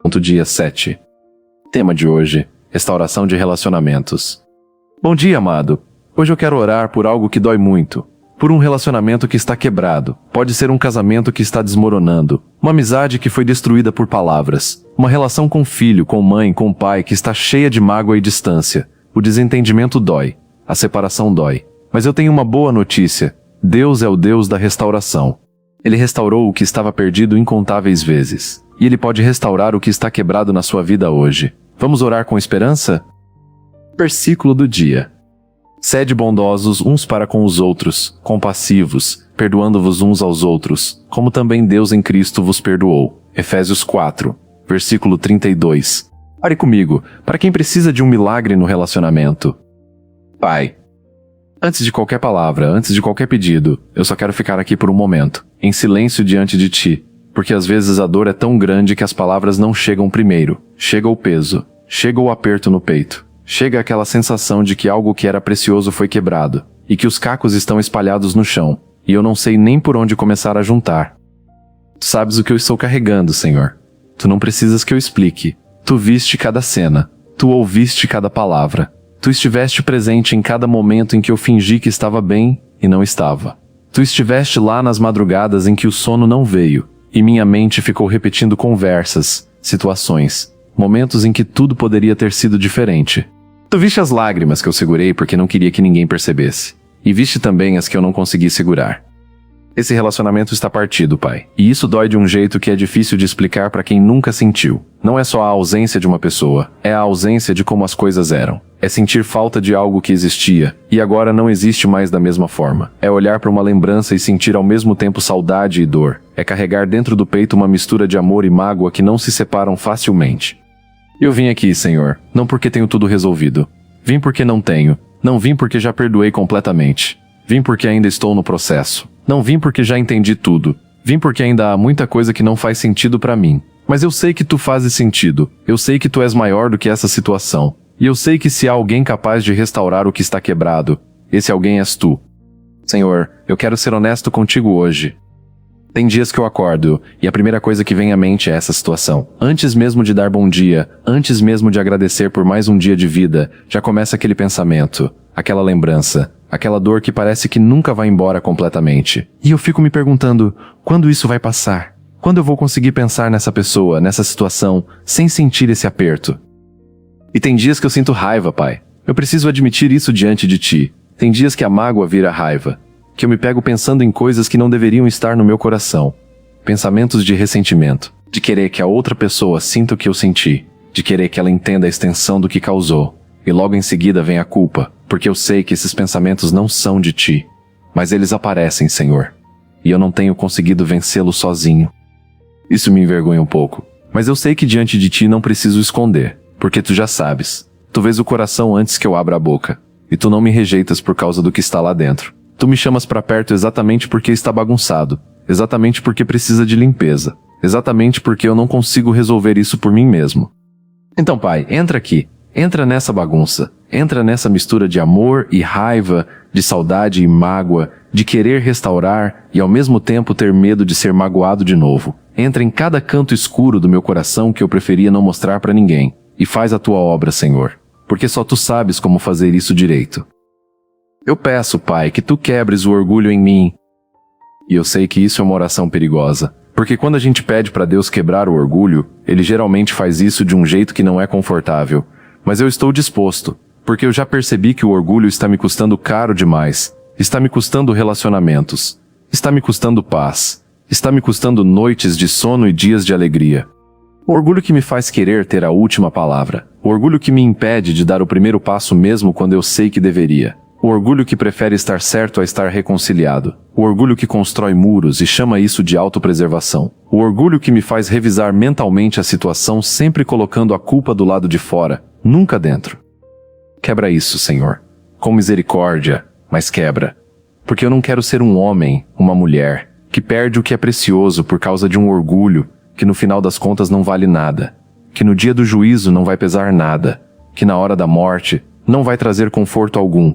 Dia 7. Tema de hoje: restauração de relacionamentos. Bom dia, amado. Hoje eu quero orar por algo que dói muito. Por um relacionamento que está quebrado. Pode ser um casamento que está desmoronando. Uma amizade que foi destruída por palavras. Uma relação com filho, com mãe, com pai que está cheia de mágoa e distância. O desentendimento dói. A separação dói. Mas eu tenho uma boa notícia. Deus é o Deus da restauração. Ele restaurou o que estava perdido incontáveis vezes. E Ele pode restaurar o que está quebrado na sua vida hoje. Vamos orar com esperança? Versículo do dia. Sede bondosos uns para com os outros, compassivos, perdoando-vos uns aos outros, como também Deus em Cristo vos perdoou. Efésios 4, versículo 32. Ore comigo, para quem precisa de um milagre no relacionamento. Pai, antes de qualquer palavra, antes de qualquer pedido, eu só quero ficar aqui por um momento, em silêncio diante de Ti, porque às vezes a dor é tão grande que as palavras não chegam primeiro. Chega o peso, chega o aperto no peito. Chega aquela sensação de que algo que era precioso foi quebrado, e que os cacos estão espalhados no chão, e eu não sei nem por onde começar a juntar. Tu sabes o que eu estou carregando, Senhor. Tu não precisas que eu explique. Tu viste cada cena. Tu ouviste cada palavra. Tu estiveste presente em cada momento em que eu fingi que estava bem e não estava. Tu estiveste lá nas madrugadas em que o sono não veio, e minha mente ficou repetindo conversas, situações, momentos em que tudo poderia ter sido diferente. Tu viste as lágrimas que eu segurei porque não queria que ninguém percebesse. E viste também as que eu não consegui segurar. Esse relacionamento está partido, Pai. E isso dói de um jeito que é difícil de explicar para quem nunca sentiu. Não é só a ausência de uma pessoa, é a ausência de como as coisas eram. É sentir falta de algo que existia, e agora não existe mais da mesma forma. É olhar para uma lembrança e sentir ao mesmo tempo saudade e dor. É carregar dentro do peito uma mistura de amor e mágoa que não se separam facilmente. Eu vim aqui, Senhor, não porque tenho tudo resolvido. Vim porque não tenho. Não vim porque já perdoei completamente. Vim porque ainda estou no processo. Não vim porque já entendi tudo. Vim porque ainda há muita coisa que não faz sentido para mim. Mas eu sei que tu fazes sentido. Eu sei que tu és maior do que essa situação. E eu sei que se há alguém capaz de restaurar o que está quebrado, esse alguém és tu. Senhor, eu quero ser honesto contigo hoje. Tem dias que eu acordo, e a primeira coisa que vem à mente é essa situação. Antes mesmo de dar bom dia, antes mesmo de agradecer por mais um dia de vida, já começa aquele pensamento, aquela lembrança, aquela dor que parece que nunca vai embora completamente. E eu fico me perguntando, quando isso vai passar? Quando eu vou conseguir pensar nessa pessoa, nessa situação, sem sentir esse aperto? E tem dias que eu sinto raiva, Pai. Eu preciso admitir isso diante de Ti. Tem dias que a mágoa vira raiva. Que eu me pego pensando em coisas que não deveriam estar no meu coração. Pensamentos de ressentimento, de querer que a outra pessoa sinta o que eu senti, de querer que ela entenda a extensão do que causou. E logo em seguida vem a culpa, porque eu sei que esses pensamentos não são de Ti. Mas eles aparecem, Senhor. E eu não tenho conseguido vencê-los sozinho. Isso me envergonha um pouco. Mas eu sei que diante de Ti não preciso esconder, porque Tu já sabes. Tu vês o coração antes que eu abra a boca. E Tu não me rejeitas por causa do que está lá dentro. Tu me chamas para perto exatamente porque está bagunçado, exatamente porque precisa de limpeza, exatamente porque eu não consigo resolver isso por mim mesmo. Então, Pai, entra aqui, entra nessa bagunça, entra nessa mistura de amor e raiva, de saudade e mágoa, de querer restaurar e ao mesmo tempo ter medo de ser magoado de novo. Entra em cada canto escuro do meu coração que eu preferia não mostrar para ninguém, e faz a Tua obra, Senhor, porque só Tu sabes como fazer isso direito. Eu peço, Pai, que Tu quebres o orgulho em mim. E eu sei que isso é uma oração perigosa, porque quando a gente pede para Deus quebrar o orgulho, Ele geralmente faz isso de um jeito que não é confortável. Mas eu estou disposto, porque eu já percebi que o orgulho está me custando caro demais. Está me custando relacionamentos. Está me custando paz. Está me custando noites de sono e dias de alegria. O orgulho que me faz querer ter a última palavra. O orgulho que me impede de dar o primeiro passo mesmo quando eu sei que deveria. O orgulho que prefere estar certo a estar reconciliado. O orgulho que constrói muros e chama isso de autopreservação. O orgulho que me faz revisar mentalmente a situação sempre colocando a culpa do lado de fora, nunca dentro. Quebra isso, Senhor. Com misericórdia, mas quebra. Porque eu não quero ser um homem, uma mulher, que perde o que é precioso por causa de um orgulho, que no final das contas não vale nada. Que no dia do juízo não vai pesar nada. Que na hora da morte não vai trazer conforto algum.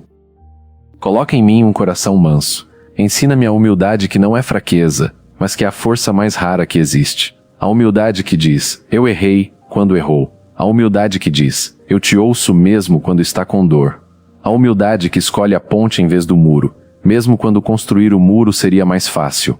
Coloca em mim um coração manso. Ensina-me a humildade que não é fraqueza, mas que é a força mais rara que existe. A humildade que diz, eu errei, quando errou. A humildade que diz, eu te ouço mesmo quando está com dor. A humildade que escolhe a ponte em vez do muro, mesmo quando construir o muro seria mais fácil.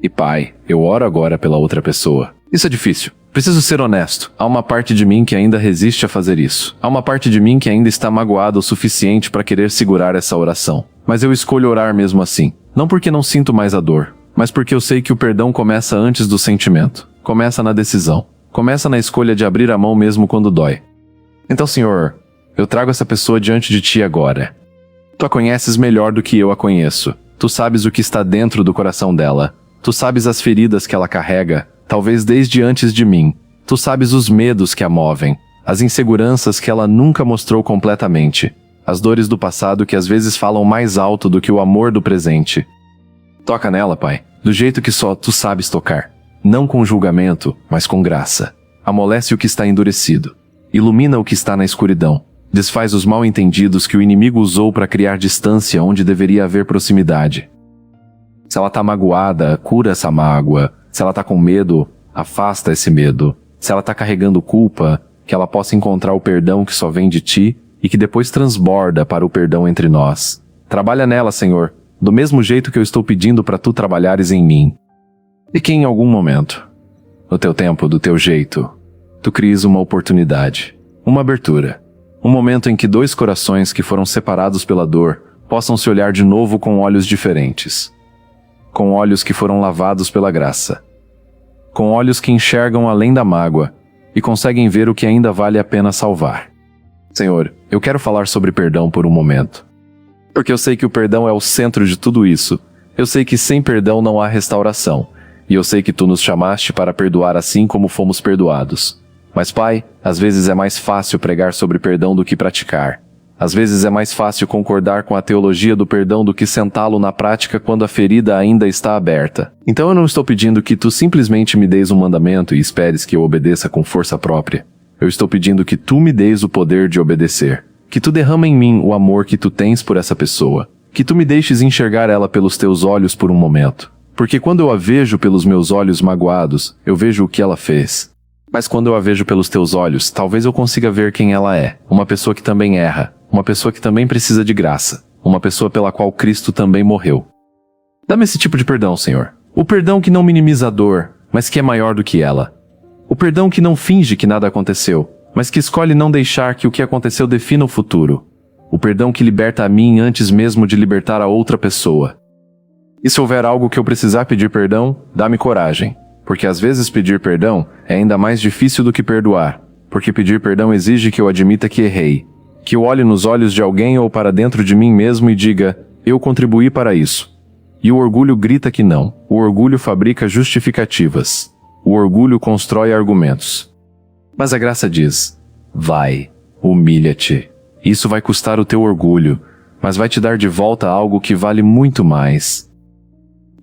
E Pai, eu oro agora pela outra pessoa. Isso é difícil. Preciso ser honesto. Há uma parte de mim que ainda resiste a fazer isso. Há uma parte de mim que ainda está magoada o suficiente para querer segurar essa oração. Mas eu escolho orar mesmo assim. Não porque não sinto mais a dor, mas porque eu sei que o perdão começa antes do sentimento. Começa na decisão. Começa na escolha de abrir a mão mesmo quando dói. Então, Senhor, eu trago essa pessoa diante de Ti agora. Tu a conheces melhor do que eu a conheço. Tu sabes o que está dentro do coração dela. Tu sabes as feridas que ela carrega, talvez desde antes de mim. Tu sabes os medos que a movem, as inseguranças que ela nunca mostrou completamente, as dores do passado que às vezes falam mais alto do que o amor do presente. Toca nela, Pai, do jeito que só Tu sabes tocar. Não com julgamento, mas com graça. Amolece o que está endurecido. Ilumina o que está na escuridão. Desfaz os mal-entendidos que o inimigo usou para criar distância onde deveria haver proximidade. Se ela está magoada, cura essa mágoa. Se ela está com medo, afasta esse medo. Se ela está carregando culpa, que ela possa encontrar o perdão que só vem de Ti e que depois transborda para o perdão entre nós. Trabalha nela, Senhor, do mesmo jeito que eu estou pedindo para Tu trabalhares em mim. E que em algum momento, no Teu tempo, do Teu jeito, Tu cries uma oportunidade, uma abertura. Um momento em que dois corações que foram separados pela dor possam se olhar de novo com olhos diferentes. Com olhos que foram lavados pela graça. Com olhos que enxergam além da mágoa e conseguem ver o que ainda vale a pena salvar. Senhor, eu quero falar sobre perdão por um momento. Porque eu sei que o perdão é o centro de tudo isso. Eu sei que sem perdão não há restauração. E eu sei que Tu nos chamaste para perdoar assim como fomos perdoados. Mas, Pai, às vezes é mais fácil pregar sobre perdão do que praticar. Às vezes é mais fácil concordar com a teologia do perdão do que sentá-lo na prática quando a ferida ainda está aberta. Então eu não estou pedindo que Tu simplesmente me deis um mandamento e esperes que eu obedeça com força própria. Eu estou pedindo que Tu me deis o poder de obedecer. Que Tu derrama em mim o amor que Tu tens por essa pessoa. Que Tu me deixes enxergar ela pelos Teus olhos por um momento. Porque quando eu a vejo pelos meus olhos magoados, eu vejo o que ela fez. Mas quando eu a vejo pelos Teus olhos, talvez eu consiga ver quem ela é. Uma pessoa que também erra. Uma pessoa que também precisa de graça. Uma pessoa pela qual Cristo também morreu. Dá-me esse tipo de perdão, Senhor. O perdão que não minimiza a dor, mas que é maior do que ela. O perdão que não finge que nada aconteceu, mas que escolhe não deixar que o que aconteceu defina o futuro. O perdão que liberta a mim antes mesmo de libertar a outra pessoa. E se houver algo que eu precisar pedir perdão, dá-me coragem. Porque às vezes pedir perdão é ainda mais difícil do que perdoar. Porque pedir perdão exige que eu admita que errei. Que eu olhe nos olhos de alguém ou para dentro de mim mesmo e diga, eu contribuí para isso. E o orgulho grita que não. O orgulho fabrica justificativas. O orgulho constrói argumentos. Mas a graça diz, vai, humilha-te. Isso vai custar o teu orgulho, mas vai te dar de volta algo que vale muito mais.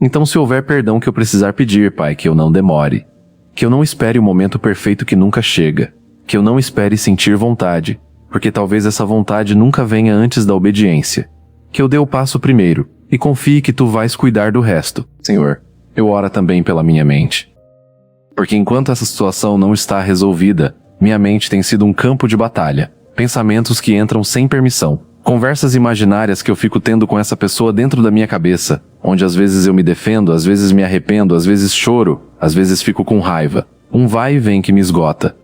Então se houver perdão que eu precisar pedir, Pai, que eu não demore. Que eu não espere o momento perfeito que nunca chega. Que eu não espere sentir vontade, porque talvez essa vontade nunca venha antes da obediência. Que eu dê o passo primeiro, e confie que Tu vais cuidar do resto. Senhor, eu oro também pela minha mente. Porque enquanto essa situação não está resolvida, minha mente tem sido um campo de batalha. Pensamentos que entram sem permissão. Conversas imaginárias que eu fico tendo com essa pessoa dentro da minha cabeça, onde às vezes eu me defendo, às vezes me arrependo, às vezes choro, às vezes fico com raiva. Um vai e vem que me esgota.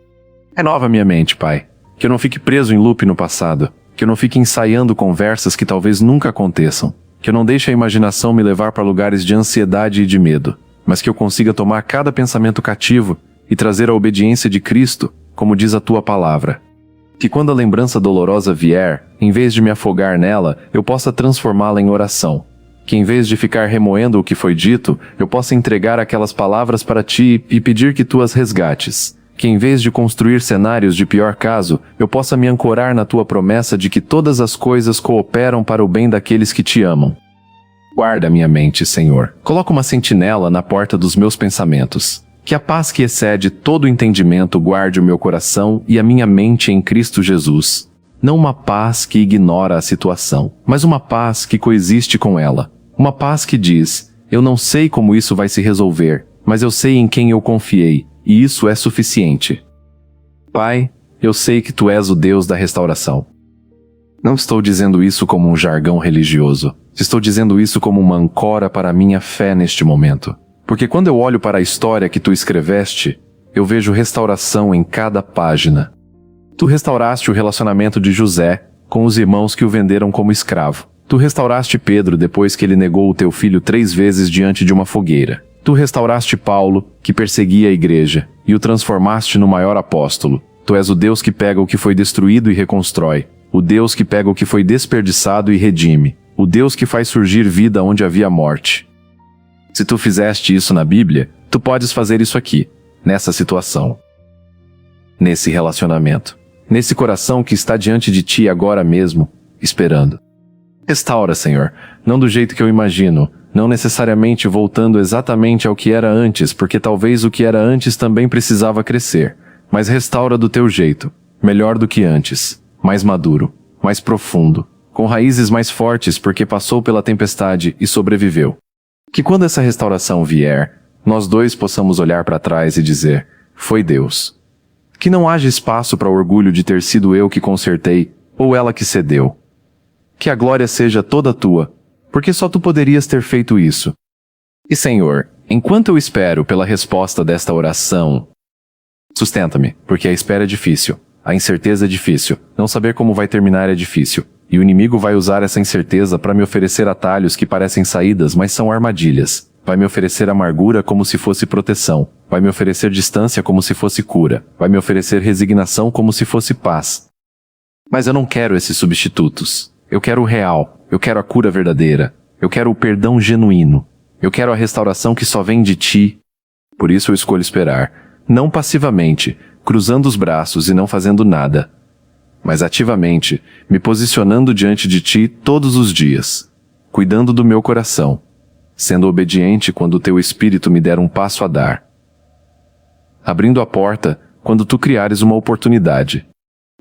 Renova minha mente, Pai. Que eu não fique preso em loop no passado. Que eu não fique ensaiando conversas que talvez nunca aconteçam. Que eu não deixe a imaginação me levar para lugares de ansiedade e de medo. Mas que eu consiga tomar cada pensamento cativo e trazer a obediência de Cristo, como diz a Tua palavra. Que quando a lembrança dolorosa vier, em vez de me afogar nela, eu possa transformá-la em oração. Que em vez de ficar remoendo o que foi dito, eu possa entregar aquelas palavras para Ti e pedir que Tu as resgates. Que em vez de construir cenários de pior caso, eu possa me ancorar na Tua promessa de que todas as coisas cooperam para o bem daqueles que Te amam. Guarda minha mente, Senhor. Coloca uma sentinela na porta dos meus pensamentos. Que a paz que excede todo entendimento guarde o meu coração e a minha mente em Cristo Jesus. Não uma paz que ignora a situação, mas uma paz que coexiste com ela. Uma paz que diz, eu não sei como isso vai se resolver, mas eu sei em quem eu confiei, e isso é suficiente. Pai, eu sei que Tu és o Deus da restauração. Não estou dizendo isso como um jargão religioso. Estou dizendo isso como uma ancora para a minha fé neste momento. Porque quando eu olho para a história que Tu escreveste, eu vejo restauração em cada página. Tu restauraste o relacionamento de José com os irmãos que o venderam como escravo. Tu restauraste Pedro depois que ele negou o Teu filho 3 vezes diante de uma fogueira. Tu restauraste Paulo, que perseguia a igreja, e o transformaste no maior apóstolo. Tu és o Deus que pega o que foi destruído e reconstrói. O Deus que pega o que foi desperdiçado e redime. O Deus que faz surgir vida onde havia morte. Se Tu fizeste isso na Bíblia, Tu podes fazer isso aqui, nessa situação. Nesse relacionamento. Nesse coração que está diante de Ti agora mesmo, esperando. Restaura, Senhor, não do jeito que eu imagino, não necessariamente voltando exatamente ao que era antes, porque talvez o que era antes também precisava crescer, mas restaura do Teu jeito, melhor do que antes, mais maduro, mais profundo, com raízes mais fortes porque passou pela tempestade e sobreviveu. Que quando essa restauração vier, nós dois possamos olhar para trás e dizer, foi Deus. Que não haja espaço para o orgulho de ter sido eu que consertei, ou ela que cedeu. Que a glória seja toda Tua, porque só Tu poderias ter feito isso. E Senhor, enquanto eu espero pela resposta desta oração, sustenta-me, porque a espera é difícil, a incerteza é difícil, não saber como vai terminar é difícil, e o inimigo vai usar essa incerteza para me oferecer atalhos que parecem saídas, mas são armadilhas. Vai me oferecer amargura como se fosse proteção, vai me oferecer distância como se fosse cura, vai me oferecer resignação como se fosse paz. Mas eu não quero esses substitutos. Eu quero o real, eu quero a cura verdadeira, eu quero o perdão genuíno, eu quero a restauração que só vem de Ti. Por isso eu escolho esperar, não passivamente, cruzando os braços e não fazendo nada, mas ativamente, me posicionando diante de Ti todos os dias, cuidando do meu coração, sendo obediente quando o Teu Espírito me der um passo a dar, abrindo a porta quando Tu criares uma oportunidade,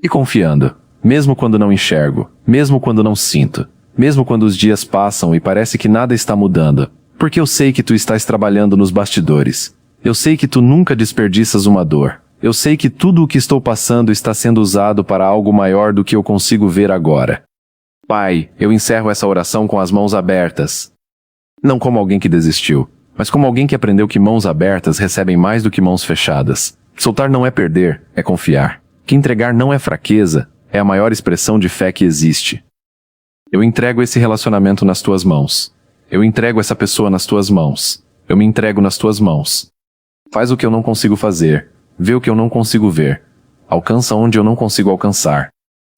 e confiando. Mesmo quando não enxergo, mesmo quando não sinto, mesmo quando os dias passam e parece que nada está mudando, porque eu sei que Tu estás trabalhando nos bastidores. Eu sei que Tu nunca desperdiças uma dor. Eu sei que tudo o que estou passando está sendo usado para algo maior do que eu consigo ver agora. Pai, eu encerro essa oração com as mãos abertas. Não como alguém que desistiu, mas como alguém que aprendeu que mãos abertas recebem mais do que mãos fechadas. Soltar não é perder, é confiar. Que entregar não é fraqueza, é a maior expressão de fé que existe. Eu entrego esse relacionamento nas Tuas mãos. Eu entrego essa pessoa nas Tuas mãos. Eu me entrego nas Tuas mãos. Faz o que eu não consigo fazer. Vê o que eu não consigo ver. Alcança onde eu não consigo alcançar.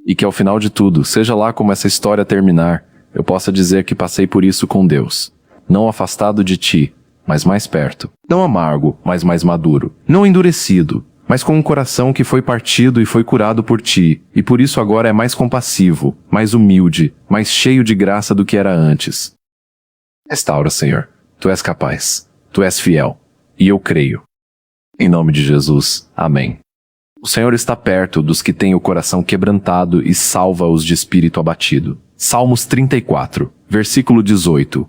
E que ao final de tudo, seja lá como essa história terminar, eu possa dizer que passei por isso com Deus. Não afastado de Ti, mas mais perto. Não amargo, mas mais maduro. Não endurecido, mas com um coração que foi partido e foi curado por Ti, e por isso agora é mais compassivo, mais humilde, mais cheio de graça do que era antes. Restaura, Senhor. Tu és capaz. Tu és fiel. E eu creio. Em nome de Jesus. Amém. O Senhor está perto dos que têm o coração quebrantado e salva-os de espírito abatido. Salmos 34, versículo 18.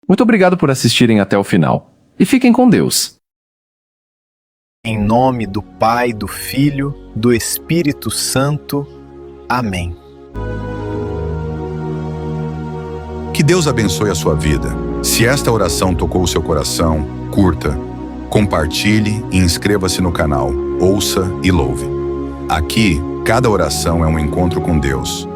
Muito obrigado por assistirem até o final. E fiquem com Deus. Em nome do Pai, do Filho, do Espírito Santo. Amém. Que Deus abençoe a sua vida. Se esta oração tocou o seu coração, curta, compartilhe e inscreva-se no canal. Ouça e louve. Aqui, cada oração é um encontro com Deus.